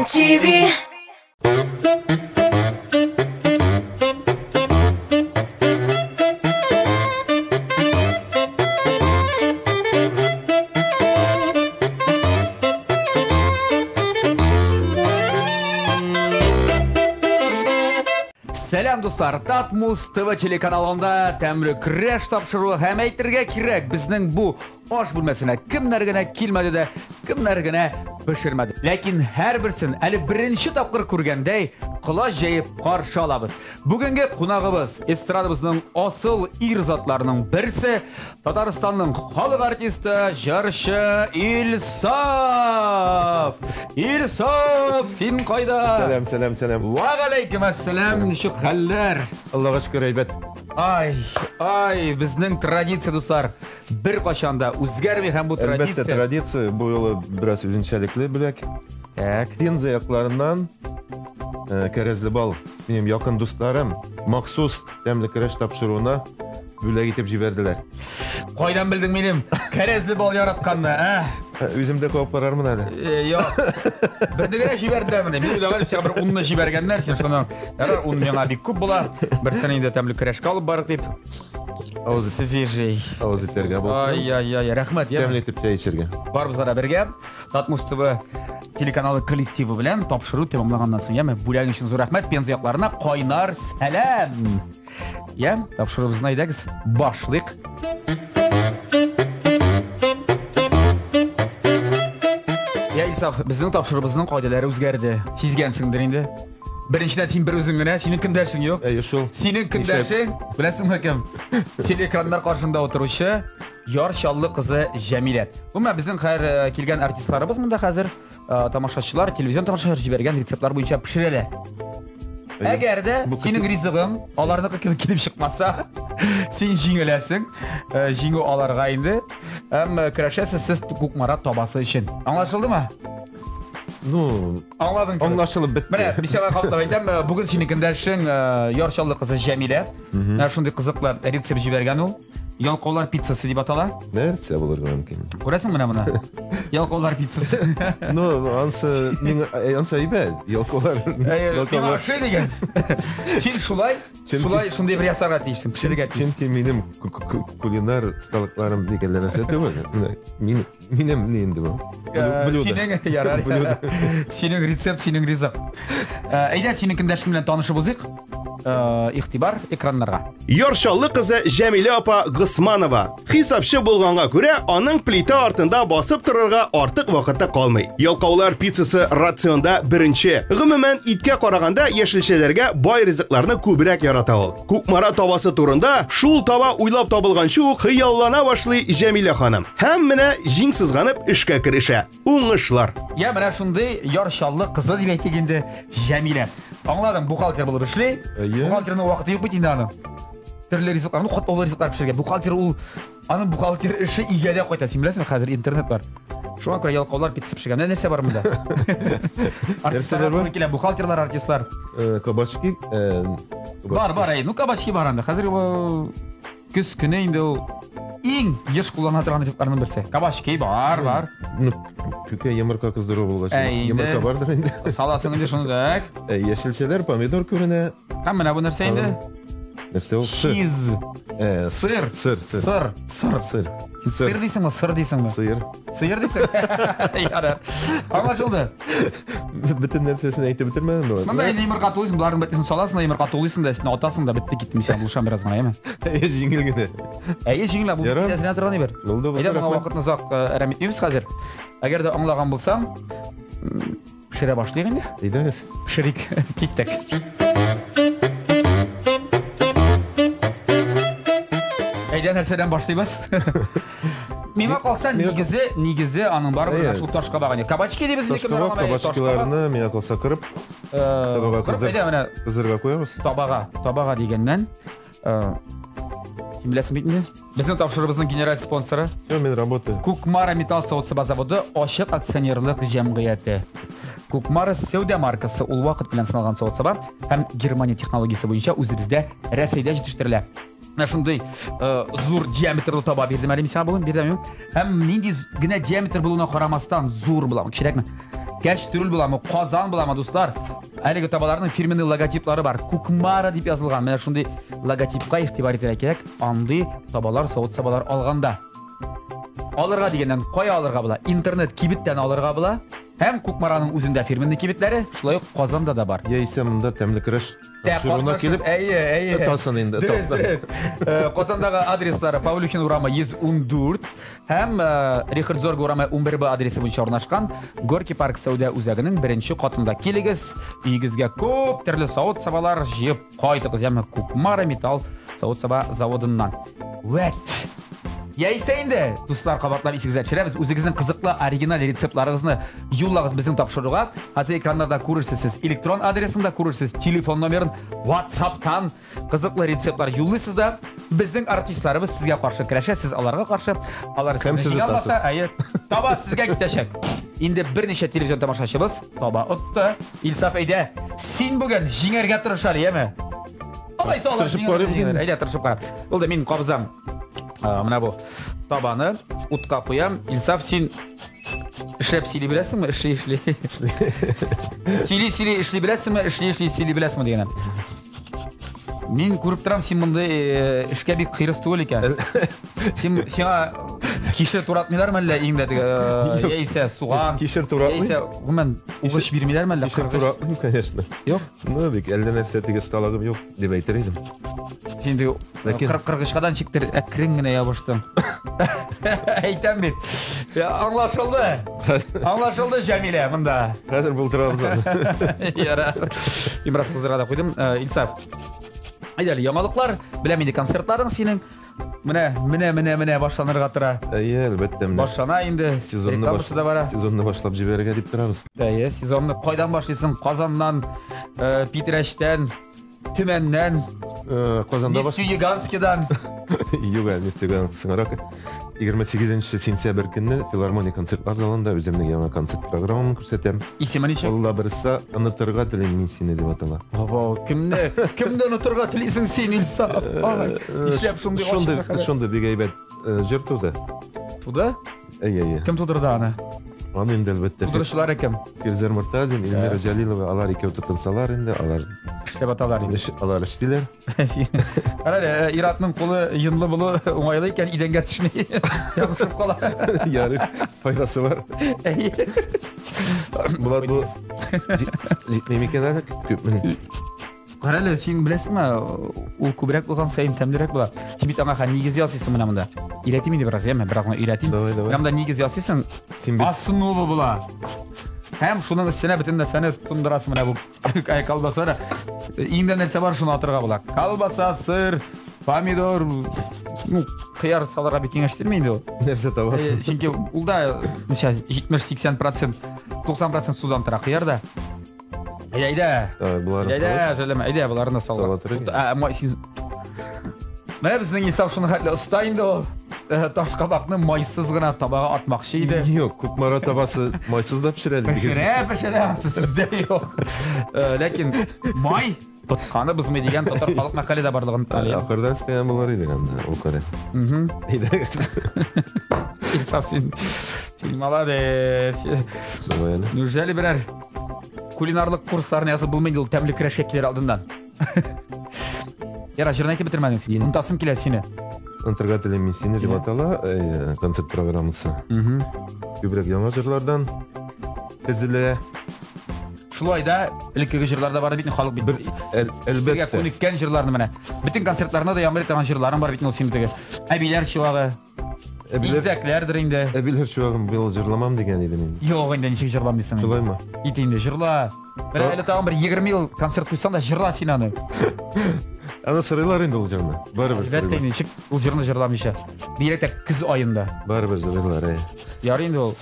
TV. Сәлем достар, Татмус ТВ телеканалында тәмле креш тапшыруы һәм әйтергә кирәк, безнең бу аш бүлмәсенә кемнәр генә килмәде дә, кемнәр генә пешермәде. Ләкин һәрберсен әле беренче тапкыр күргәндәй кылач җәеп каршы алабыз. Бүгенге кунагыбыз эстрадабызның асыл ир затларының берсе, Татарстанның халык артисты, җырчы Илсаф. Илсаф, син кайда? Сәлем. Ва галейкум ассалам, ничек хәлләр? Аллага шөкер, әйбәт. Ай, безнең традиция дуслар, бер качанда үзгәрми һәм бу Әлбәттә, традиция. традиция бу юлы бераз үзенчәлекле бүләк. Так. Пенза якларыннан кәрәзле бал. Минем якын дусларым махсус тәмле креш тапшыруына бүләк итеп җибәрделәр. Кайдан белдең минем кәрәзле бал яратканны, Үземдә калып карармын әле. Юк. Берне генә җибәрделәр менә. Мин уйлаган идем, бер унны җибәргәннәр, шуның. Ярар, ун миңа бик күп була. Берсен инде тәмле крәшкә алып барып дип. Свежий. Авыз итәргә булсын. Ай, рәхмәт. Тәмле итеп чәй эчәргә. Барыбызга да бергә Татмус ТВ телеканалы коллективы белән тапшыру тәмамлаганнан соң, яме бүләгең өчен зур рәхмәт, Пенза якларына кайнар сәлам. Тапшырыбызны әйдәгез, башлыйк. Илсаф, безнең тапшырыбызның кайдалары үзгәрде. Сизгәнсеңдер инде. Беренчедән син бер үзең генә, синең көндәшең юк. Шул. Синең көндәшең, беләсеңме кем? Телекраннар каршында утыручы Ярчаллы кызы Җәмилә. Бу безнең һәр килгән артистларыбыз монда хәзер тамашачылар, телевизион тамашачылар җибәргән рецептлар буенча пешерәләр. Әгәр дә синең ризыгың аларныкы килеп чыкмаса, син җиңеләсең, җиңү аларга инде. Һәм крәшәсе сез кукмара табасы өчен. Аңлашылдымы? Аңладың. Аңлашылып бетте. Менә бисәгә калып әйтәм, бүген синең көндәшең Ярчаллы кызы Җәмилә. Шундый кызыклар рецепт җибәргән ул. Ялкаулар пиццасы дип атала. Нәрсә булырга мөмкин? Күрәсең менә. Ялкаулар пиццасы. Ансы әйбәт. Ялкаулар. Шулай дигән. Син шундый бер ясарга тиешсең, пешерергә тиешсең. Чөнки минем кулинар сталыкларым дигәнләр нәрсә түгел. Минем ни инде бу? Синең ярар. Синең рецепт, синең ризык. Әйдә, синең көндәшең белән танышып узыйк. Игътибар экраннарга. Ярчаллы кызы Җәмилә апа Госманова. Хисапчы булганга күрә, аның плита артында басып торырга артык вакыты калмый. Ялкаулар пиццасы рационда беренче. Гомумән иткә караганда яшелчәләргә бай ризыкларны күбрәк ярата ул. Кукмара табасы турында шул таба уйлап табылганчы ук хыяллана башлый Җәмилә ханым. Һәм менә җиң сызганып эшкә керешә. Уңышлар. Менә шундый Ярчаллы кызы дип әйтгәндә Җәмилә. Аңладың, бухгалтер булып эшли. Бухгалтерның вакыты юк бит инде аның. Төрле ризыкларны, катлаулы ризыклар пешергән. Бухгалтер ул, аның бухгалтер эше игәдә кайта. Син беләсеңме, хәзер интернет бар. Шуңа күрә ялкаулар пицца пешергән. Нәрсә бар монда? Артистлар бар килә, бухгалтерлар, артистлар. Кабачки. Бар, кабачки бар анда. Хәзер көз көне инде ул иң еш куллана торган ризыкларның берсе. Кабачки бар. Күкә йомырка кыздыру булгач. Йомырка бардыр инде. Саласың инде шуны да. Яшелчәләр, помидор күренә. Һәм менә бу нәрсә инде? Нәрсә ул? Чиз. Сыр. Сыр дисеңме, сыр дисеңме? Сыер дисең. Ярар. Аңлашылды. Бөтен нәрсәсен әйтеп бетермәдем дә. Монда инде йомырка тулыйсың, буларның бөтенсен саласың, йомырка тулыйсың да, өстенә атасың да, бетте китте, мисал булышам бераз гына, яме. Җиңел генә. Җиңел, бу сәзрәнә торган бер. Әйдә, моңа вакытны озак әрәм итмибез хәзер. Әгәр дә аңлаган булсаң, пешерә башлыйк инде. Әйдәгез. Пешерик, киттек. Әйдә, нәрсәдән башлыйбыз? Миңа калса нигезе аның барыбер шул ташка баган. Кабачки дибезнеке бар. Кабачкиларны миңа калса кырып, табага кыздырга куябыз. Табага дигәннән, син беләсең бит инде. Безнең тапшырыбызның генераль спонсоры. Мен работаю. Кукмара металл савыт заводы ачык акционерлык җәмгыяте. Кукмара сәүдә маркасы ул вакыт белән сыналган савыт саба һәм Германия технологиясе буенча үзебездә Россиядә җитештерелә. Шундый зур диаметрлы таба бирдем әле мисал бүген, бирдем. Һәм нинди генә диаметр булуына карамастан зур була. Кирәкме? Кәштрүл буламы, Казан буламы, дуслар? Әлеге табаларның фирменный логотиплары бар. Кукмара дип язылган. Менә шундый логотипка игътибар итәргә кирәк. Андый табалар, савыт сабалар алганда. Алырга дигәннән кая алырга була? Интернет кибеттән алырга була. Һәм Кукмараның үзендә фирменный кибетләре, шулай ук Казанда да бар. Яисә монда тәмле көрәш тапшыруына килеп, тасын инде, тасын. Казандагы адреслары Павлюхин урамы 114 һәм Рихард Зорге урамы 11Б адресы буенча урнашкан Горький парк сәүдә үзәгенең беренче катында. Килегез, өйегезгә күп төрле савыт сабалар җыеп кайтыгыз, яме Кукмара металл савыт саба заводыннан. Вәт! Яисә инде, дуслар, кабатлар, исегезгә төшерәбез. Үзегезнең кызыклы оригинал рецептларыгызны юллагыз безнең тапшыруга. Хәзер экраннарда күрерсез, электрон адресында күрерсез, телефон номерын, WhatsApp-тан кызыклы рецептлар юллыйсыз да. Безнең артистларыбыз сезгә каршы көрәшә, сез аларга каршы. Алар сезне җиңә таба сезгә китәчәк. Инде берничә телевизион тамашачыбыз таба отты. Илсаф әйдә, син бүген җиңәргә тырышар, яме? Алайса алар җиңәр. Әйдә, тырышып кара. Ул да мин кабызам. Менә бу табаны утка куям. Илсаф, син эшләп сөйли беләсеңме? Эшли. Сөйли эшли беләсеңме? Эшли сөйли беләсеңме дигән. Мин күреп торам, син монда эшкә бик кырыс түгел икән. Сиңа кишер туратмыйлармы әллә иңдә яисә суган? Кишер туратмый. Яисә гомән угыш бирмиләрме әллә? Кишер туратмый, конечно. Юк. Ну, бик әллә нәрсә тигез талагым юк дип әйтер идем. Син дә 40-40-кадан чиктер әкрен генә ябыштың. Әйтәм бит. Аңлашылды. Аңлашылды, Җәмилә, монда. Хәзер булдырабыз. Яра. Имрас кызырга да куйдым. Илсаф. Әйдәле, яңалыклар, беләм инде концертларың синең. Менә башланырга тора. Әйе, әлбәттә. Башлана инде. Сезонны башлап җибәрергә дип торабыз. Әйе, сезонны кайдан башлыйсың? Казаннан, Питрәштән, Төмәннән, Казанда Нефтеюганскидан. Юга, Нефтеюганск сыңарак. 28 сентябрь көнне филармония концертлар залында үземнең яңа концерт программамны күрсәтәм. Исеме ничек? Алла берсе, онытырга телим мин сине дип атала. Кемне онытырга телисең син, Илсаф? Нишләп шундый бик әйбәт җыр туды. Туды? Әйе. Кем тудырды аны? Аны инде әлбәттә. Тудыручылар кем? Фирзер Мортазин, Илмира Җәлилова, алар икәү тотылсалар инде, алар эшләп аталар инде. Алар эшлиләр. Карале, Иратның кулы йынлы булу уңайлы икән, идәнгә төшми. Ябышып кала. Ярый, файдасы бар. Булат бу җитми микән әле? Күпме? Карале, син беләсеңме, ул күбрәк булган сайын тәмлерәк була. Син бит аңа нигез ясыйсың менә монда. Өйрәтим инде бераз, яме, бераз өйрәтим. Менә монда нигез ясыйсың. Основа була. Һәм шуның өстенә бөтен нәрсәне тундырасың менә бу колбасалар. Иңдә нәрсә бар, шуны атырга була. Колбаса, сыр, помидор, кыяр салырга бик киңәштерми инде ул. Нәрсә табасың? Чөнки ул да 70-80%, 90% судан тора кыяр да. Әйдә. Әйдә, буларны салып. Менә безнең Исаф шуны хәтле оста инде ул. Таш кабакны майсыз гына табага атмакчы иде. Юк, Кукмара табасы майсыз да пешерә. Пешерә, сүздә юк. Ләкин май тотканы безме дигән татар халык мәкаләдә барлыгын талый. Ахырдан стәгән булар иде анда, ул кадәр. Әйдәгез. Исаф, син молодец. Неужели берәр кулинарлык курсларны язып булмый ул тәмле көрәшкә килер алдыннан? Яра, җырны әйтеп бетермәдең син. Унтасым килә сине. Онтырга телим мин сине дип атала, концерт программасы. Күбрәк яңа җырлардан тезелә. Шулай да, элеккеге җырларда бар бит, халык бит. Әлбәттә. Күнеккән җырларны менә. Бөтен концертларында да яңгыр итәгән җырларың бар бит, ул синеке. Әбиләр чуагы. Изәкләрдер инде. Әбиләр чуагын бил җырламам дигән идем мин. Юк, инде ничек җырламыйсың? Шулаймы? Ит инде җырла. Менә әле тагын бер 20 ел концерт куйсаң да җырла син аны. Аны сырыйлар инде ул җырны. Барыбер. Әлбәттә, ничек ул җырны җырламыйча. Бигрәк көз аенда. Барыбер җырлар. Ярый инде ул.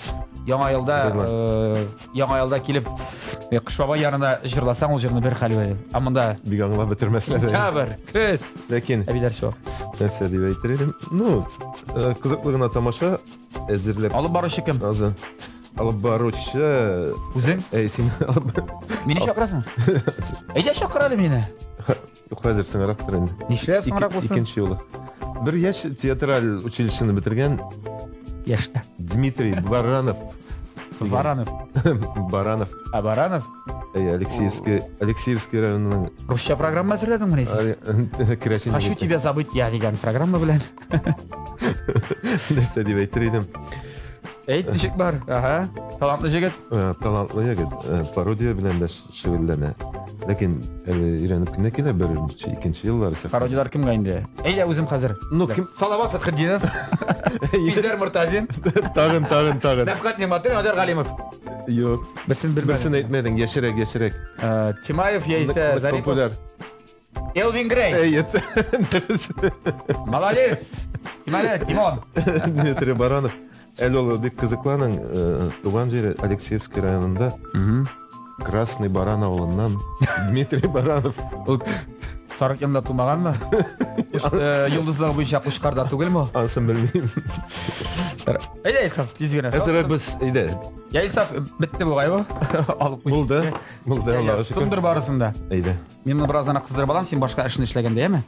Яңа елда килеп кыш бабай янында җырласаң ул җырны бер хәлвә. Амында бик аңлап бетермәсләр. Табыр, көз. Ләкин әбиләр шо. Нәрсә дип әйтер идем? Ну, кызыклыгына тамаша әзерләп. Алып баручы кем? Алып баручы үзең? Син алып. Мине чакырасың? Әйдә чакыр әле мине. Юк, хәзер сыңарак тор инде. Нишләп сыңарак булсын? Икенче юлы. Бер яшь театраль училищены бетергән яшь Дмитрий Баранов Баранов. Баранов. Баранов. Алексеевский районының Русша программа әзірледің міне сен? Крашин. Хочу тебя забыть я деген программа белән. Нәрсә дип әйтер идем. Әйт, ничек бар? Аха. Талантлы җегет. Талантлы егет. Пародия белән дә шөгыльләнә. Ләкин өйрәнеп кенә килә беренче, икенче еллар исә. Пародиялар кемгә инде? Әйдә үзем хәзер. Ну кем? Салават Фатхетдинов. Илзар Муртазин. Тагын. Нәфкат Нематин, Адар Галимов. Юк. Берсен Берсен әйтмәдең, яшерәк. Тимаев яисә Зарипов. Популяр. Элвин Грей. Әйет. Молодец. Тимон. Дмитрий Баранов. Әле ул бик кызыкланың туган җире Алексеевский районында. Красный Баран авылыннан Дмитрий Баранов. Ул Сарык янында тумаганмы? Йолдызлар буенча кушкарда түгелме ул? Анысын белмим. Әйдә, Исаф, тиз генә. Хәзер без әйдә. Я Исаф, бетте бугай бу. Алып куй. Булды, Аллаһка шөкер. Тундыр барысында. Әйдә. Мин моны бераздан кыздырып алам, син башка эшне эшләгәндә, яме?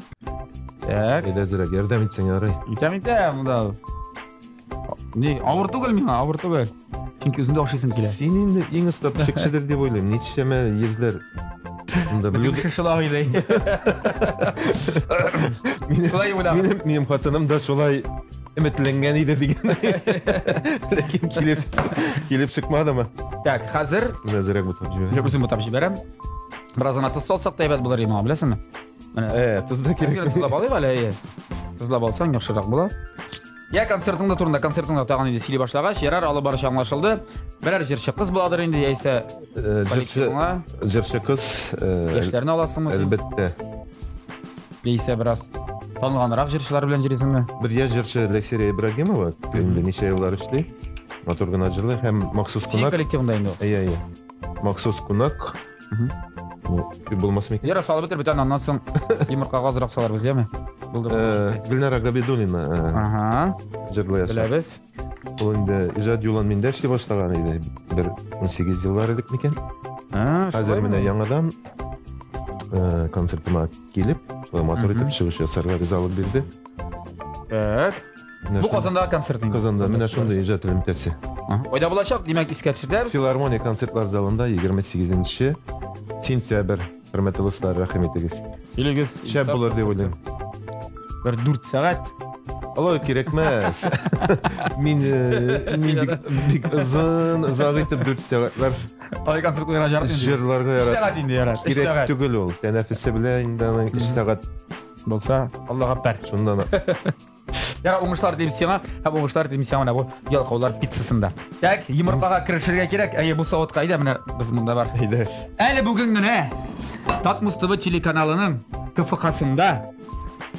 Так. Әйдә, зирәк ярдәм итсәң ярый. Итәм, монда. Не, авыр түгел миңа, авыр түгел. Чөнки үзеңдә ашыйсың килә. Син инде иң оста пешекчедер дип уйлыйм. Ничәмә йөзләр монда Шушылай ди. Минем хатыным да шулай өметләнгән иде дигән. Ләкин килеп чыкмадымы? Так, хәзер Зирәк бутап җибәрәм. үзем бутап җибәрәм. Бераздан атыс салсак та әйбәт булыр име, беләсеңме? Менә. Тузда кирәк. Тузлап алыйк әле. Тузлап алсаң яхшырак була. Я концертыңда турында концертыңда тагын инде сөйли башлагач, ярар алып барыш аңлашылды. Берәр җырчы кыз буладыр инде, яисә Җырчы кыз яшьләрне аласыңмы? Әлбәттә. Яисә бераз танылганрак җырчылар белән җырыйсыңмы? Бер яшь җырчы Ләйсәрия Ибрагимова, инде ничә еллар эшли. Матур гына җырлый һәм махсус Син кунак. коллективында инде. Әйе. Махсус кунак. Булмас микән? Ярар, салып бетер, битен аннан соң йомыркага азрак саларбыз, яме? Булдыр. Гөлнара Габидуллина Ага. җырлый. Беләбез. Ул инде иҗат юлын миндә эшли башлаган иде. Бер 18 еллар идек микән? Хәзер менә яңадан концертыма килеп, шулай матур итеп чыгыш ясарга ризалык бирде. Так. Бу Казандагы концертың. Казанда менә шундый иҗат элемтәсе. Ойда булачак, димәк, искә төшерәбез. Филармония концертлар залында 28 сентябрь. Хөрмәтле дуслар, рәхим итегез. Илегез. Шәп булыр дип уйлыйм. Бер 4 сәгать. Алай кирәкмәс. Мин бик озын итеп 4 сәгатьләр Алай концерт куйга жарты. җырларга ярат. Сәгать инде ярар. Кирәк түгел ул. Тәнәфесе белән инде 2 сәгать Булса, Аллага бар. шундан. Яра, уңышлар дип сиңа, һәм уңышлар дип сиңа бу ялкаулар пиццасында. Так, йомыркага кирешергә кирәк. Әйе, бу савытка әйдә, менә без монда бар. Әйдә. Әле бүген генә Татмус ТВ телеканалының КФХ-сында.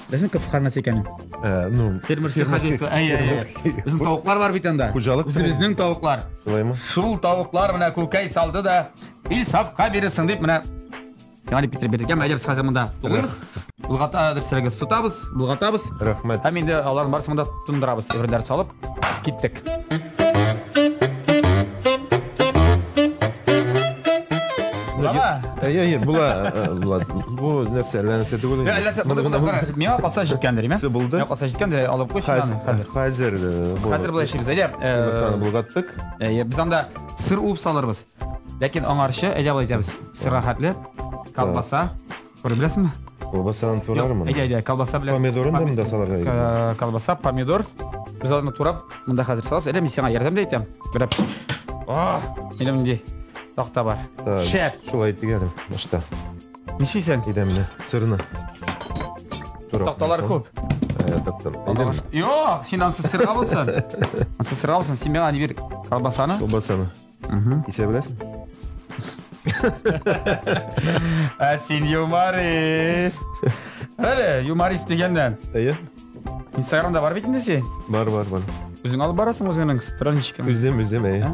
Безнең КФХ нәрсә икән? Ну, Фермерский хозяйство. Әйе. Безнең тавыклар бар бит анда. Хуҗалык. Үзебезнең тавыклар. Шулаймы? Шул тавыклар менә күкәй салды да Илсафка бирәсең дип менә Яни Питер биргән, әйдә без хәзер монда булырбыз. Булгата дөрсәгә сутабыз, булгатабыз. Рәхмәт. Һәм инде аларның барысын монда тундырабыз. Эвреләр салып киттек. Була. Әйе, була. Бу нәрсә, нәрсә түгел. Миңа калса җиткәндер, име? Булды. Миңа калса җиткәндер, алып куй син аны хәзер. Хәзер булай эшлибез, әйдә. Булгаттык. Без анда сыр уып салырбыз. Ләкин аңарчы, әйдә булай әйтәбез. Сырга хәтле колбаса. Беләсеңме? Колбасаны турармын. Әйдә, колбаса белән. Помидорын да монда салырга. Колбаса, помидор. Без аны турап, монда хәзер салабыз. Әйдә, мин сиңа ярдәм итәм. Берәп. Минем инде тахта бар. Шәп. Шулай дигәнем. Башта. Нишисен? Идемне, сырны. Тахталар күп. Тахталар. Йо, син ансыз сырга булсын. Ансыз сырга булсын, син миңа ни бир колбасаны. Колбасаны. Исә беләсең? Син юморист. Әле, юморист дигәндән. Әйе. Инстаграмда бар бит инде син? Бар. Үзең алып барасың үзеңнең страничканы. Үзем, әйе.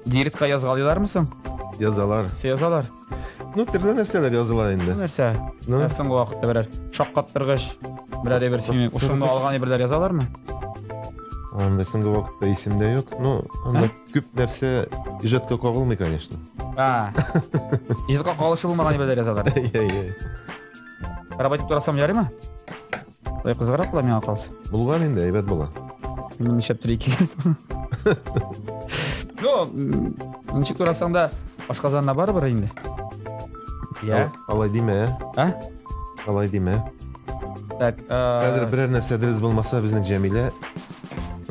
Директка язгалыйлармысың? Язалар. Язалар. Ну, төрле нәрсәләр языла инде. Нәрсә? Соңгы вакытта берәр шаккаттыргыч, берәр бер синең ушыңны алган берләр язалармы? Анда соңгы вакытта исемдә юк. Ну, анда күп нәрсә иҗатка кагылмый, конечно. Иҗатка кагылышы булмаган берләр язалар. Әйе. Работать турасам ярыймы? Ой, кызгарак була миңа калса. Булган инде, әйбәт була. Мин нишәп торыйк. ничек турасаң да ашказанына барыбыр инде. Я. Алай дейме? Алай дейме? Так, Хәзер берәр нәрсә дөрес булмаса, безнең Җәмилә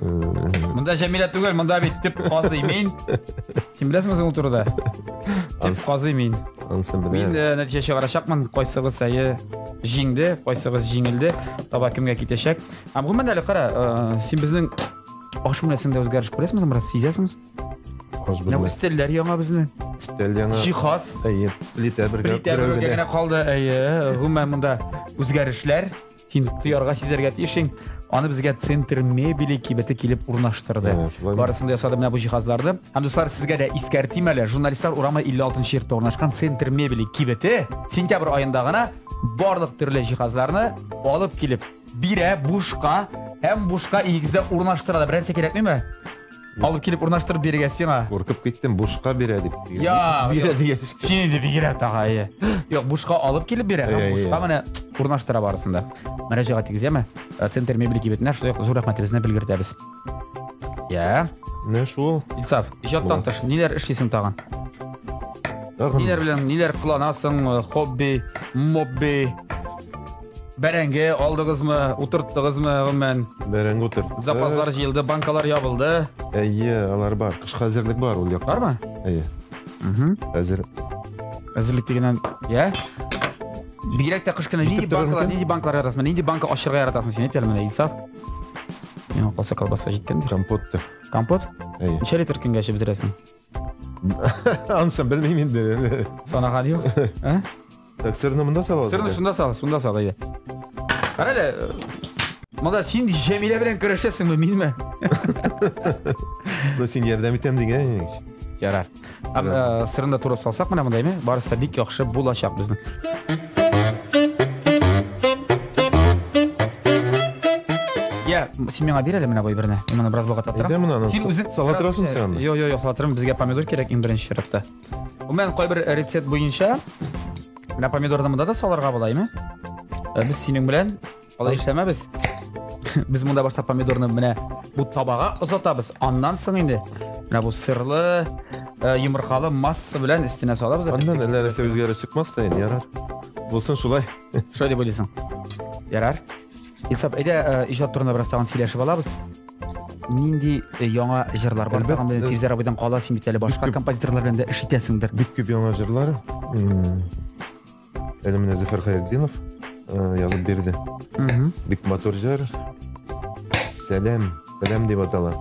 Монда Җәмилә түгел, монда бит төп казый мин. Син беләсеңме ул турыда? Төп казый мин. Ансын Мин белә. нәтиҗә чыгарачакмын, кайсыгыз җиңде, кайсыгыз җиңелде, таба кемгә китәчәк. Гомумән әле кара, син безнең аш менәсендә үзгәреш күрәсезме, бераз сизәсезме? Аш Менә белмә. стильләр яңа безнең. Стиль яңа. Җиһаз, Әйе, плита бергә. плитә генә калды. Гомумән монда үзгәрешләр. Син тоярга сизәргә тиешең. Аны безгә центр мебели кибете килеп урнаштырды. Барысын да ясады менә бу җиһазларны. Һәм дуслар, сезгә дә искәртим әле, журналистлар урамы 56-нчы йортта урнашкан центр мебели кибете сентябрь аенда гына барлык төрле җиһазларны алып килеп бирә бушка һәм бушка игездә урнаштыра. Беренче кирәкмиме? Алып килеп урнаштырып бирергә сиңа. Куркып киттем, бушка бирә дип. Я, бирә дигән. Син инде бигрәк тагы. Юк, бушка алып килеп бирә. Бушка менә урнаштыра барысында. Мөрәҗәгать итегезме? Центр мебели кибетенә шулай зур рәхмәтебезне белгертәбез. Я. Менә шул. Илсаф, иҗаттан тыш ниләр эшлисең тагын? Ниләр белән ниләр кыланасың? Хобби, мобби. Бәрәңге алдыгызмы, утырттыгызмы гомумән? Бәрәңге утыр. Запаслар җыелды, банкалар ябылды. Әйе, алар бар. Кышка хәзерлек бар ул якта. Бармы? Әйе. Хәзер Әзерлек дигәннән, я. Бигрәк тә кыш көне нинди банкалар, нинди банклар яратасың? Нинди банка ачырга яратасың син? Әйт әле менә, Илсаф. Миңа калса колбаса җиткәндер. компотты. Компот? Әйе. Ничә литр көнгәчә бетерәсең? Ансын белмим инде. Санаган юк. Так, сырны монда салабыз. Сырны шунда сал, әйе. Кара әле, монда син Җәмилә белән көрәшәсеңме, минме? Син ярдәм итәм дигән. Ярар. Сырында турып салсак менә мондаймы? Барысы да бик яхшы булачак безнең. Я, син миңа бир әле менә бу берне. Мин моны бераз багат Әйдә атырам. монаны. Син үзең Салатырасың сен аны. Юк, салатырым. Безгә помидор кирәк иң беренче чиратта. Мен кайбер рецепт буенча менә помидорны монда да салырга булаймы? Без синең белән алай эшләмәбез. Без монда башта помидорны менә бу табага озатабыз. Аннан соң инде менә бу сырлы, йомыркалы масса белән өстенә салабыз. Аннан әллә нәрсә үзгәреш чыкмас та инде, ярар. Булсын шулай. Шулай дип уйлыйсың. Ярар. Исәп, әйдә иҗат турында бераз тагын сөйләшеп алабыз. Нинди яңа җырлар бар? Тагын белән Фирзә абыйдан кала, син бит әле башка композиторлар белән дә эш итәсеңдер. Бик күп яңа җырлар. Әле менә Зөфәр Хәйретдинов язып бирде. Бик матур җыр. Сәлам дип атала.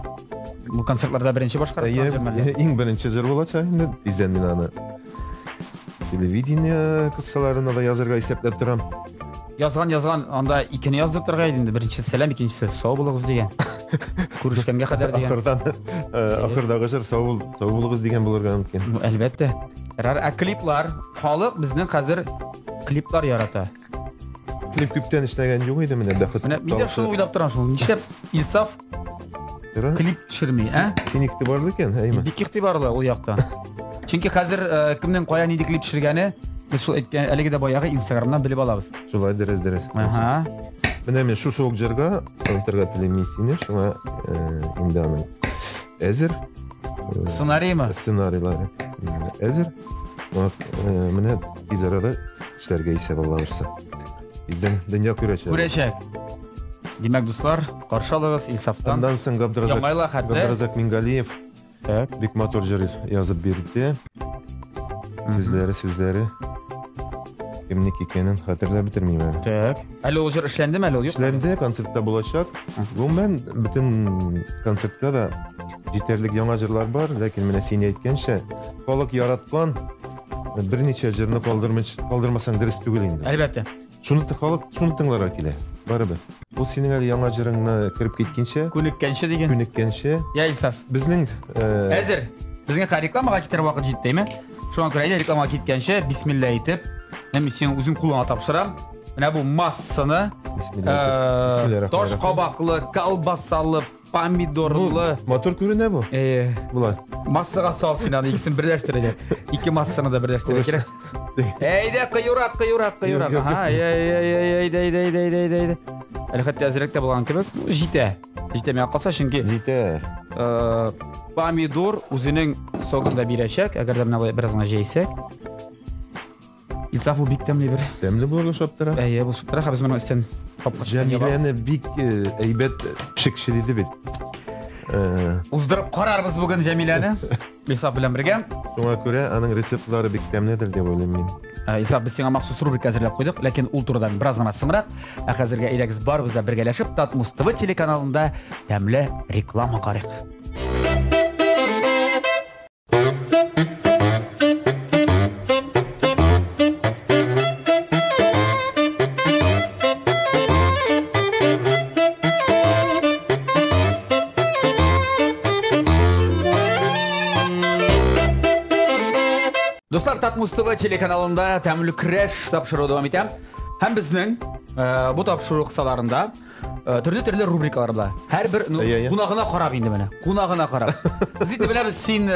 Бу концертларда беренче башкарып җырлар. Иң беренче җыр булачак инде. Тиздән мин аны телевидение кыссаларына да язарга исәпләп торам. Язган, анда икене яздыртырга иде инде. Беренче сәлам, икенчесе сау булыгыз дигән. Күрешкәнгә кадәр дигән. Ахырдагы җыр сау булыгыз дигән булырга мөмкин. Әлбәттә. Клиплар, халык безнең хәзер клиплар ярата. Клип күптән эшләгән юк иде менә бәхет. Менә мин дә шуны уйлап торам шул. Нишләп Илсаф клип төшерми, Син игътибарлы икән, әйме? Бик игътибарлы ул яктан. Чөнки хәзер кемнең кая нинди клип төшергәне без шул әйткән әлеге дә баягы Instagramнан белеп алабыз. Шулай дөрес. Менә мен шушы ук җырга өлтергә телим сине, шуңа инде аның әзер Сценариймы? Сценарийлары. Әзер. Менә тиз арада эшләргә исәп алабызса. Бездән дөнья күрәчәк. Димәк, дуслар, каршы алыгыз Илсафтан. Андан соң Габдразак Мингалиев бик матур җыр язып бирде. Сүзләре кемнеке икәнен хәтерләп бетермим әле. Так. Әле ул җыр эшләндеме әле ул юк? Эшләнде, концертта булачак. Гомумән бөтен концертта да җитәрлек яңа җырлар бар, ләкин менә син әйткәнчә, халык яраткан берничә җырны калдырмасаң дөрес түгел инде. Әлбәттә. Халык шуны тыңларга килә. Барыбер. Бу синең әле яңа җырыңны кирип киткәнче, күнеккәнче. Я Илсаф. Безнең Әзер. Безгә рекламага китер вакыт җитте, Шуңа күрә әйдә рекламага киткәнче бисмилла әйтеп, мен синең үзең кулыңа тапшырам. Менә бу массаны таш кабаклы, колбасалы, помидорлы. Мотор күренә бу? Булай. Массага сал син аны икесен берләштерә. Ике массаны да берләштерә кирәк. Әйдә кыюрак. Әйдә. Әле хәтта әзрәк тә булган кебек. Җитә миңа калса, чөнки җитә. Помидор үзенең согында бирәчәк, әгәр дә менә бераз гына җәйсәк. Исаф бу бик тәмле бер. Тәмле булырга шаптыра. Әйе, бу шуттыра, без моны өстен капкачы. Җәмиләне бик әйбәт пешекче диде бит. Уздырып карарбыз бүген Җәмиләне. Исаф белән бергә. Шуңа күрә аның рецептлары бик тәмледер дип уйлыйм мин. Исаф, без сиңа махсус рубрика әзерләп куйдык, ләкин ул турыдан бераз гына соңрак. Ә хәзергә әйдәгез барыбыз да бергәләшеп Татмус ТВ телеканалында тәмле реклама карыйк. Достар, Татмус ТВ телеканалында тәмле креш тапшыру дәвам итәм. Һәм безнең бу тапшыру кысаларында төрле рубрикалар бар. Һәр бер кунагына карап инде менә. Кунагына карап. Без инде беләбез, син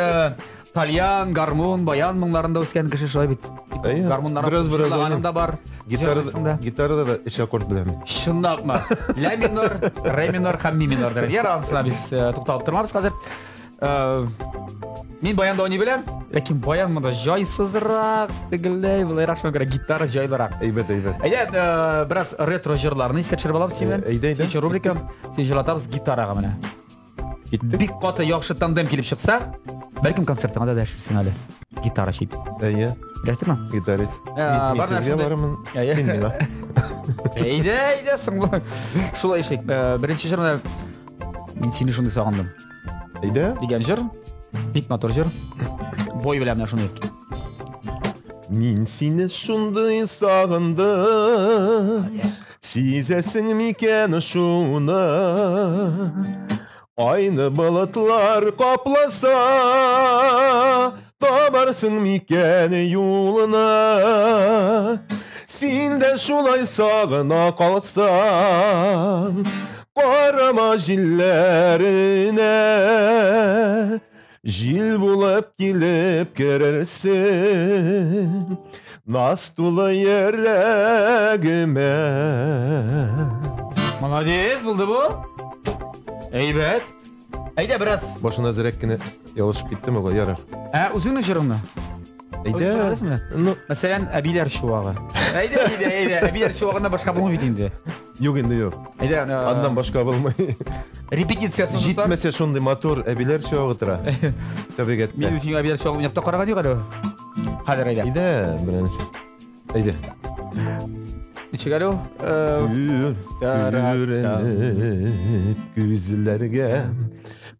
тальян, гармон, баян моңларында үскән кеше шулай бит. Гармоннар да бар. Гитарада да эш аккорд беләм. Шундакмы? Ля минор, ре минор һәм ми минор дигән. Ярансына без тукталып тормабыз хәзер. Мин баянда уйный беләм, ләкин баян монда җайсызрак, тегелдәй, булайрак шуңа күрә гитара җайлырак. Әйбәт. Әйдә, бераз ретро җырларны искә төшереп алабыз синнән. Әйдә. Икенче рубрика, син җырлатабыз гитарага менә. Бик каты яхшы тандем килеп чыкса, бәлкем концертыңа да дәшерсең әле. Гитара чит. Әйе. Беләсеңме? Гитарист. Сезгә барамын. Син миңа. Әйдә, соң шулай эшлик. Беренче җырны мин сине шундый сагындым. Әйдә. Дигән җыр. Бик матур җыр. Бой белән менә шуны. Мин сине шундый сагындым. Сизәсең микән шуны? Айны болытлар капласа, табарсың микән юлына? Син дә шулай сагына калсаң, карама җилләренә. Жил булып килеп керерсең, нас тулы йөрәгемә. Молодец булды бу. Әйбәт. Әйдә бераз. Башына зирәк кенә ялышып киттеме ул ярар. Үзеңнең җырыңны. Әйдә. Мәсәлән, Әбиләр шуагы. Әйдә. Әбиләр шуагында башка булмый бит инде. Юк инде юк. Әйдә, Андан башка булмый. Репетициясын Җитмәсә шундый матур Әбиләр шуагы тора. Тәбрик Мин итәм. үзеңә Әбиләр шуагын япта караган юк әле. Хәзер әйдә. Әйдә, беренче. Әйдә. Ничек әле? Күзләргә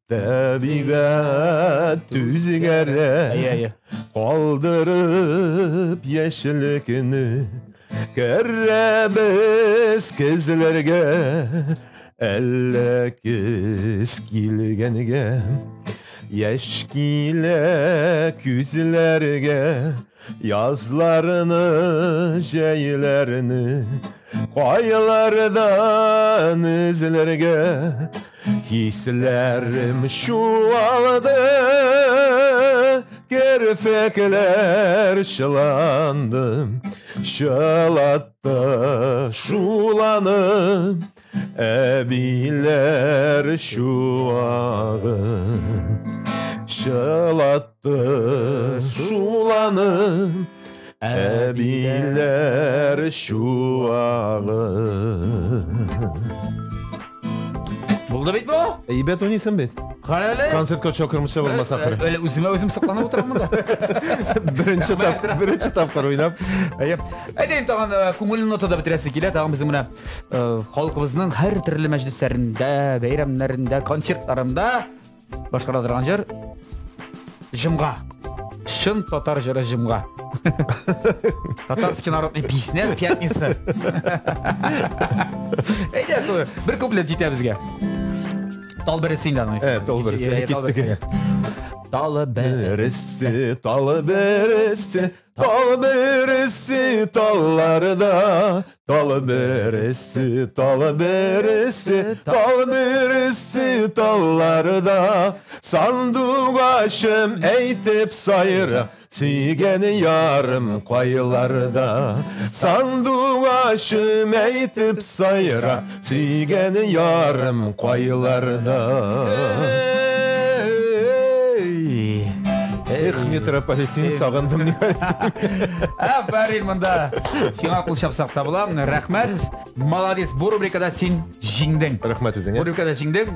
табигать түзгәрә. Әйе. Калдырып яшьлекне кәрәбез күзләргә. Әллә кис килгәнгә яшь килә күзләргә. Yazlarını, şeylerini Kayılardan izlerge Hislerim şualdı Kerfekler şılandım Şılattı şulanım Ebiler şuağım Şılattı şulanım Ebiler şuağım Buldu bit bu? Әйбәт ойнайсың бит. Қаралы? Концертка чакырмыша булмаса ахыры. Öyle үзем сакланып отырамын да. Беренче тапкыр уйнап. Әйдән тагын күңелле нотада битерәсе килә. Тагын безнең менә халкыбызның һәр төрле мәҗлесләрендә, бәйрәмнәрендә, концертларында башкара торган җыр Жымга. Шын татар җыры Жымга. Татарский народный песня пятница. Әйдә шулай. Бер куплет җитә безгә. Тал берсе инде аның. Тал берсе. Талы берсе, талы берсе, талы берсе талларда, талы берсе, талы берсе, талы берсе талларда, сандугашым әйтеп сайра, сөйгән ярым кайларда, сандугашым әйтеп сайра, сөйгән ярым кайларда. метрополитен сағындым не Афарин мында сиңа қол шапсақ табыла. Рахмет. Молодец. Бұл рубрикада сен жеңдің. Рахмет Бұл өзіңе. рубрикада жеңдің.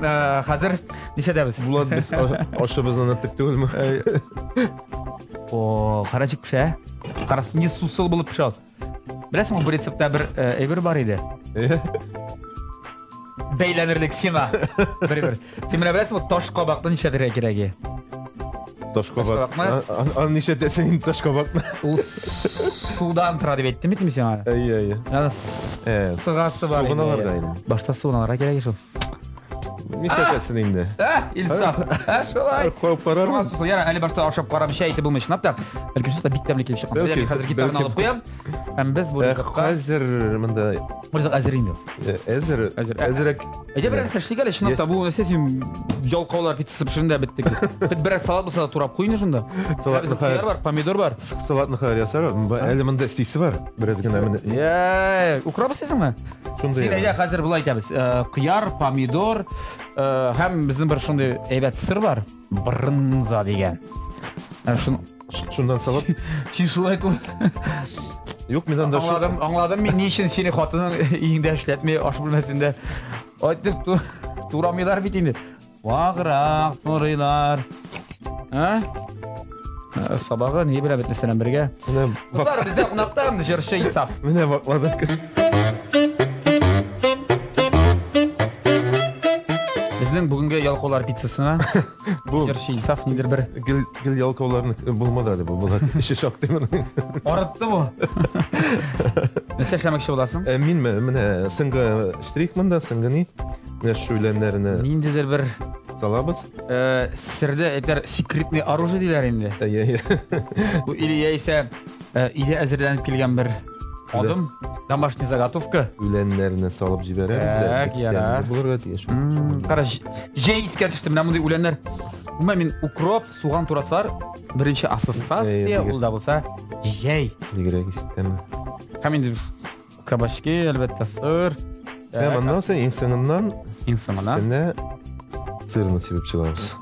Қазір нешедеміз? Булат біз ашыбыздан өттік түгілмі? О, қарачық піше. Қарасы не сусыл болып піше ал. Білесің бұл рецептта бір әйбір бар еді. Бейләнерлік сима. Бір. Сен мені білесің бұл тош қабақты нешедірі кереге? Ташқабақ. Аны неше десен ташқабақ. Ол судан тұрады бетті ме сен ана? Сығасы бар. Суғыналар да енді. Башта суғыналарға кереге шыл. Неше десен енді. Илсап. Шолай. Қойып қарар ма? Яна әлі башта ашап қарам шәйті білмей шынапта. Бәлкім шыта биттәмлі келіп шыққан. Қазір гитараны алып қоям. Біз бұл Қазір мында әзір енді. әзірек. Әйде бір әсәшті кәлі шынапта бұл сесім ялқаулар пиццасы пішірінде біттік. Біт бір салат болса турап қойыны жында. Біздің қияр бар, помидор бар. Салатны қайыр ясар. Әлі мында істейсі бар. Біразгін әмін. Украбы сесің ме? Сен әйде қазір бұл айтамыз. Қияр, помидор, һәм біздің бір шындай әйбәт сыр бар. Брынза деген. Шундан салат. Сен шулай айту. Yok мен анда Аңладым мен не үшін сені қатының үйіңде әшлетмей аш білмесінде. Айтып турамайлар битейді. Вағырақ, нұрайлар. Сабағы не біле бітнесінен бірге. Құстар бізде қонақта жыршы Исаф. Міне бақладық. Біздің бүгінгі ялқаулар пиццасына жыршы Исаф недер бір. Гіл ялқауларын болмады әлі бұл болады. Іші шақ деймін. Арытты бұл. Несе шәмекші боласың? Мен міне сыңғы штрих мында сыңғыны. Міне шөйленлеріні нендедер бір салабыз. Сірді әйтер секретный оружие дейлер енді. Бұл или яйсе или әзірленіп келген бір адым. Домашний заготовка. Үленлеріні салып жібереріз. Бұларға тиеш. Қара, жей искертішті. Мен мұндай үленлер. Мен укроп, суған турасылар. Бірінші ассоциация ұлда болса, жей. Дегірек істемі. Қаменді кабашки, әлбәтті сыр. Мұндан сен ең сыңынан істіне сырны себеп шығамыз.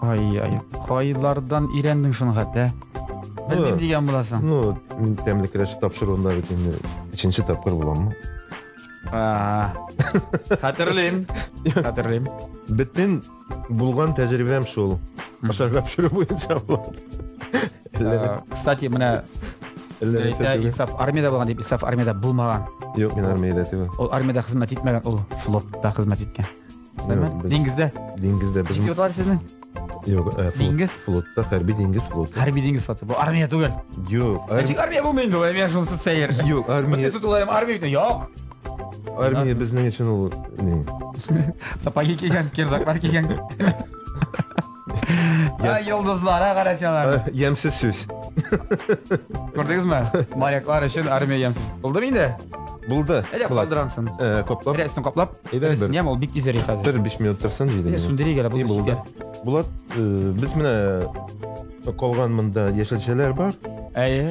Қайлардан ирендің шыны қатты. Білмем деген боласың. Мен тәмілік рәші тапшыруында бітімді үшінші тапқыр боламын. Қатырлейм. Біттен бұлған тәжірибем шол. Ашарға пішіру бойынша болады. Кстати, міне Исаф армияда болған деп, Исаф армияда болмаған. Жоқ, мен армияда тегі. Ол армияда қызмет етмеген, ол флотта қызмет еткен. Деңгізде? Деңгізде. Жетіп оталар сіздің? Жоқ, флотта, хәрби деңгіз флотта. Хәрби деңгіз флотта, бұл армия түгел. Жоқ. Армия болмайын бұл, армия жұмсыз сәйір. Жоқ, армия... Бұтесі тұлайым армия бітін, жоқ. Армия біздің үшін ол... Сапаги кеген, керзақлар кеген. Йылдызлар, қарасиялар. Емсіз сөз. Көрдіңіз ме? Моряклар үшін армия емсіз. Бұлды мейді? Бұлды. Әде қалдырансын. Қоплап. Бір әстін қоплап. Бір. Нем ол бик тезері қазір. 5 минут тұрсын жейді. Сүндері келі бұл. Бұлат, біз міне қолған мұнда ешілшелер бар.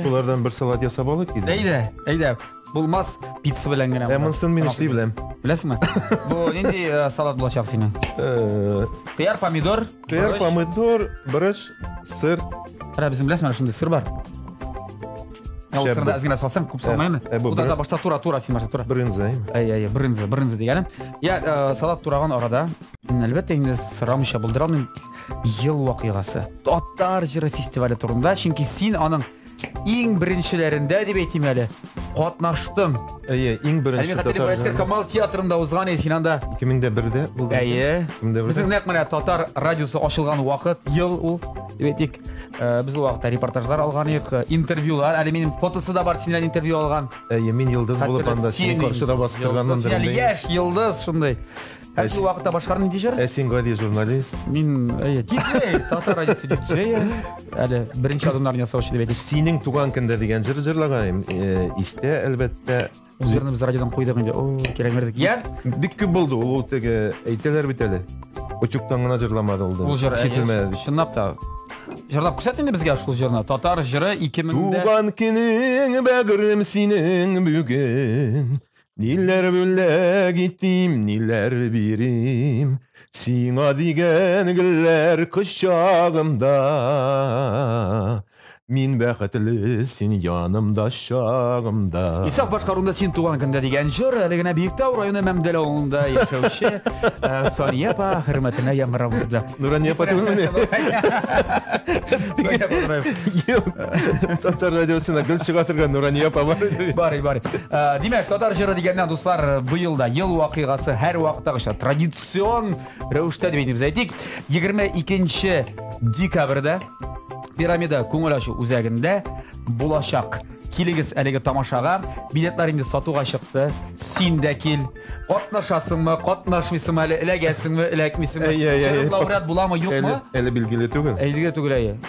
Солардан бір салат ясап алып кезі. Әйді. Бұлмас пицца білен генем. Әмінсін мен ішлей білем. Білесің ме? Бұл нендей салат бұлашақ сенің? Қияр, помидор. Қияр, помидор, бұрыш, сыр. Біздің білесің мәлі шындай сыр бар. Ол сырда әзгіне салсаң, көп салмаймы? Бұда башта тура сен башта тура. Брынза. Брынза дегенім. Салат тураған орада, әлбәтте енді сұрамыша бұлдырал мен ел уақиғасы. Тоттар жыры фестивалі тұрында, чүнки сен аның ең біріншілерінде деп айтайым әлі қатнаштың. Ең бірінші Татар Камал театрында ұзған сен анда 2001-де болды. Біздің нәқ міне Татар радиосы ашылған уақыт, ел ол деп айтайық. Біз ол уақытта репортаждар алғанық, интервьюлар, әлі менің фотосы да бар, сенен интервью алған. Мен Йылдыз болып анда сені қаршыда бастырғаннан дұрындай. Еш, Йылдыз, шындай. Әлі уақытта башқарын дежер? Сен ғади журналист. Мен, диджей, Татар радиосы диджей. Әлі бірінші адамдарын ясаушы деп айтайық. Сенің туған күнде деген жырлағайым. Исте, әлбәтті. Жырны біз радиодан қойдық енді, кереңердік. Дүккі болды, ол өтегі әйтелер бітелі. Өтіктен ғына жырламады олды. Ол жыр, шынап та. Жырлап күсәт енді бізге ашыл жырына. Татар жыры 2000-де... Туған күнің бәгірім сенің бүгін. Нилер бүлі кеттім, нилер берім. Сиңа деген гүллер құшағымда. Мин бәхетле, син янымда, шағымда. Исақ башқаруында сен туған күнде деген жыр, әлігіне Биіктау районы Мәмдәл ауылында яшәүче Сония апа хөрмәтенә яңгыравызды. Нурания апа түгелме? Татар радиосына гүл чыга торган Нурания апа бар. Бар. Димәк, татар жыры дигәннән, дуслар, быел да ел вакыйгасы һәр вакыттагыча традицион рәвештә дип без әйтик. 22 декабрьдә Пирамида күңел ачу үзәгендә булачак. Килегез әлеге тамашага. Билетлар инде сатуга чыкты. Син дә кил. Катнашасыңмы, катнашмыйсыңмы, әле эләгәсеңме, эләкмисеңме? Лауреат буламы, юкмы? Әле билгеле түгел. Әлегә түгел.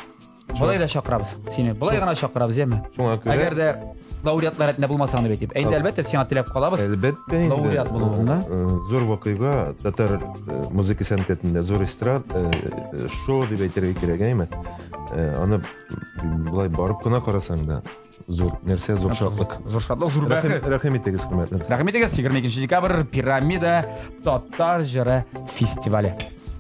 Болай да чакырабыз. Сине болай гына чакырабыз, яме? Шуңа күрә. Әгәр дә лауреатлар рәтендә булмасаң дип әйтеп. Әйдә, әлбәттә, сиңа теләп калабыз. Әлбәттә инде. Лауреат булуыңда. Зур вакыйга татар музыка сәнгатендә зур эстрад шоу дип әйтергә кирәк, әйме? Аны булай барып кына карасаң да зур нәрсә, зур шатлык. Зур шатлык, зур бәхет. Рәхим итегез, хөрмәтле. Рәхмәт итегез. 22 декабрь Пирамида татар җыры фестивале.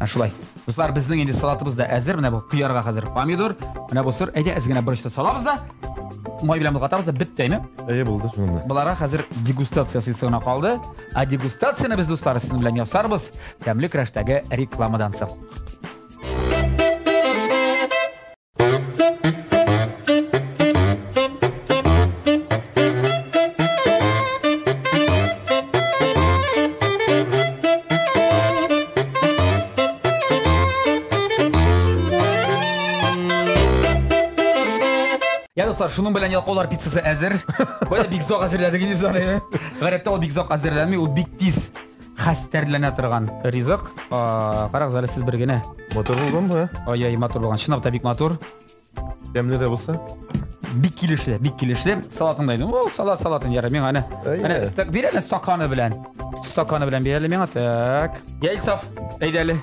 Шулай. Дуслар, безнең инде салатыбыз да әзер. Менә бу кыярга хәзер помидор. Менә бу сыр. Әйдә, әзгенә борычта салабыз да. Май белән булгатабыз да биттеме? Булды шуңа. Буларга хәзер дегустация сыйсына калды. А дегустацияны без дуслар сезнең белән ясарбыз. Тәмле крәштәге рекламадан соң. Шуның белән ялкаулар пиццасы әзер. Бая бик зак әзерләдек инде заны. Гарәптә ул бик зак әзерләнми, ул бик тиз хәстәрләнә торган ризык. Карагыз әле сез бер генә. Мотор булганмы? Ай, мотор булган. Чынлап та бик мотор. Тәмле дә булса? Бик килешле. Салатын да идем. О, салатын яры мен аны. Әнә бир әле стаканы белән. Стаканы белән бир әле миңа. Так. Яйсаф, әйдәле.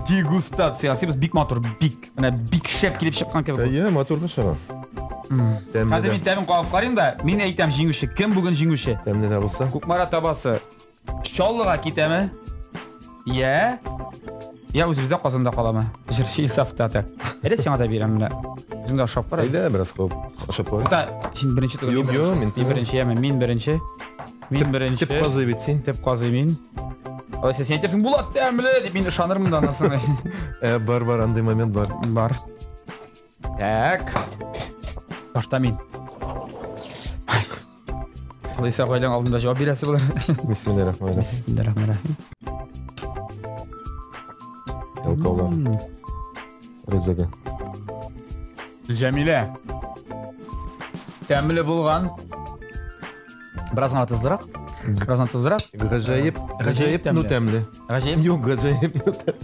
Дегустация. Сез бик мотор, бик. Менә бик шәп килеп чыккан кебек. Әйе, моторга чыга. Хәзер мин тәмин калып карыйм да, мин әйтәм җиңүче. Кем бүген җиңүче? Тәмле дә булса. Күкмара табасы. Чаллыга китәме? Я үзебездә Казанда каламы? Җырчы Исафта та. Әйдә сиңа да бирәм менә. Үзеңдә ашап кара. Әйдә, бераз калып ашап кара. Та, син беренче түгел. Юк, мин беренче, мин беренче. Мин беренче. Теп казый бит син. Теп казый мин. Алайса син әйтерсең, булат тәмле дип мин ышанырмын да анасын. Бар, андый момент бар. Бар. Так. Башта мин. Алайса гаиләң алдында җавап бирәсе булыр. Бисмиллаһир-рахманир-рахим. Бисмиллаһир-рахманир-рахим. Ялкаулар. Ризыгы. Җәмилә. Тәмле булган. Биразгына тызлырак. Гаҗәеп ну тәмле. Гаҗәеп. Юк, гаҗәеп ну тәмле.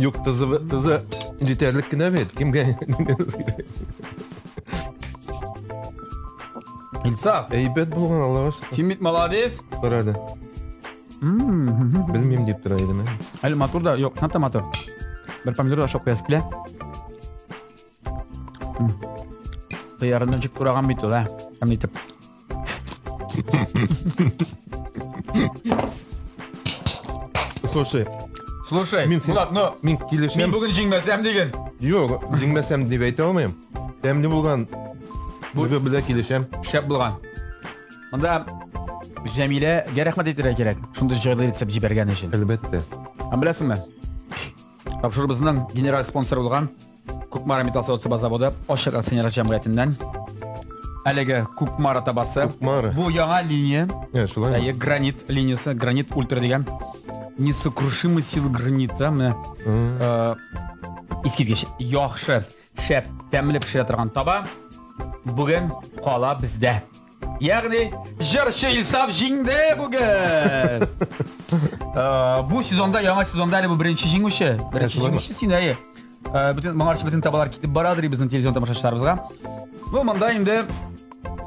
Юк, тызы җитәрлек кенә бит. Кимгә? Илса, Әйбәт булган, Аллаһка шөкер. син бит молодец. Карады. Белмим дип тора идем. Әле мотор да, юк, хәтта мотор. Бер помидор ашап куясы килә. Кыярыннан чык тураган бит ул, Кем итеп. Слушай, Булат, Мин килешем. мен бүген җиңмәсәм диген. Юк, җиңмәсәм дип әйтә алмыйм. Тәмле булган. Бүген белә килешем. Шәп булган. Монда Җәмиләгә рәхмәт әйтергә кирәк. Шундый җайлы рецепт җибәргән өчен. Әлбәттә. Беләсеңме? Тапшырыбызның генераль спонсоры булган Күкмара металл заводы Ачык акционерлар җәмгыятеннән әлеге Күкмара табасы. Бу яңа линия. Шулай. Гранит линиясе, гранит ультра дигән. Несокрушимый сила гранита. Искиткеч, яхшы, шәп, тәмле пешерә торган таба. Бүген кала бездә. Ягъни җырчы Илсаф җиңде бүген. Бу сезонда, яңа сезонда әле бу беренче җиңүче. Беренче җиңүче син әйе. Бүтән табалар китеп барадыр безнең телевизион тамашачыларыбызга. Бу монда инде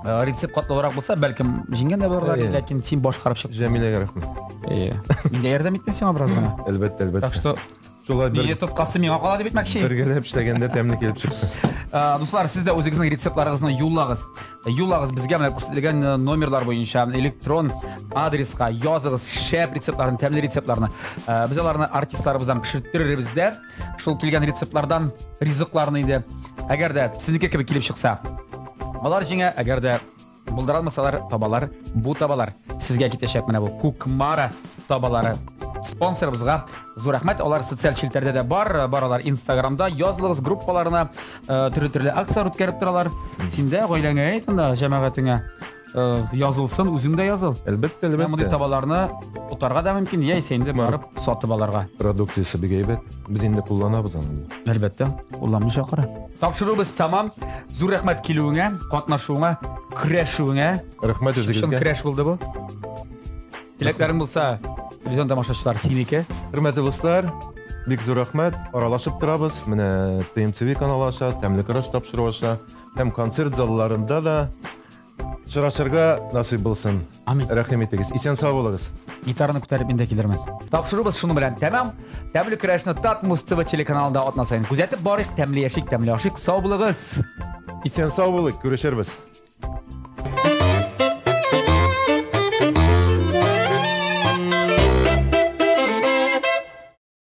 рецепт катлаурак булса, бәлкем җиңгән дә булырлар, ләкин син башкарып чык. Җәмиләгә рәхмәт. Мин дә ярдәм итмәм сиңа бераз гына. Әлбәттә. Так что шулай бер тоткасы миңа кала дип әйтмәкче. Бергәләп эшләгәндә тәмле килеп чыкты. Дуслар, сез дә үзегезнең рецептларыгызны юллагыз. Юллагыз безгә менә күрсәтелгән номерлар буенча электрон адреска языгыз шәп рецептларны, тәмле рецептларны. Без аларны артистларыбыздан пешертербез дә. Шул килгән рецептлардан ризыкларны инде Әгәр дә сезнеке кебек килеп чыкса, алар җиңә, әгәр дә булдыра алмасалар, табалар, бу табалар сезгә китәчәк менә бу Кукмара табалары. Спонсорыбызга зур рәхмәт. Алар социаль челтәрдә дә баралар Инстаграмда, язлыгыз группаларына төрле акциялар үткәреп торалар. Син дә гаиләңә әйт анда, җәмәгатеңә язылсын, үзең дә языл. Әлбәттә, Мондый әлбәттә. табаларны утарга да мөмкин, яисә инде барып сатып аларга. Продукциясы бик әйбәт. Без инде кулланабыз аны. Әлбәттә, улламыйча кара. Тапшырубыз тамам. Зур рәхмәт килүеңә, катнашуыңа, көрәшүеңә. Рәхмәт Шын үзегезгә. көрәш булды бу. Теләкләрем булса, телевизион тамашачылар синеке. Хөрмәтле дуслар, бик зур рәхмәт. Аралашып торабыз. Менә ТМТV каналы аша, тәмле көрәш тапшыру аша, һәм концерт залларында да чырашырга насыйп булсын. Амин. Рәхим итегез. Исән сау булыгыз. Гитараны күтәреп инде килермен. Тапшырубыз шуны белән тәмам. Тәмле көрәшне Татмус ТВ телеканалында атна сайын күзәтеп барыйк. Тәмле яшик, тәмле ашык. Сау булыгыз. Исән сау булык. Күрешербез.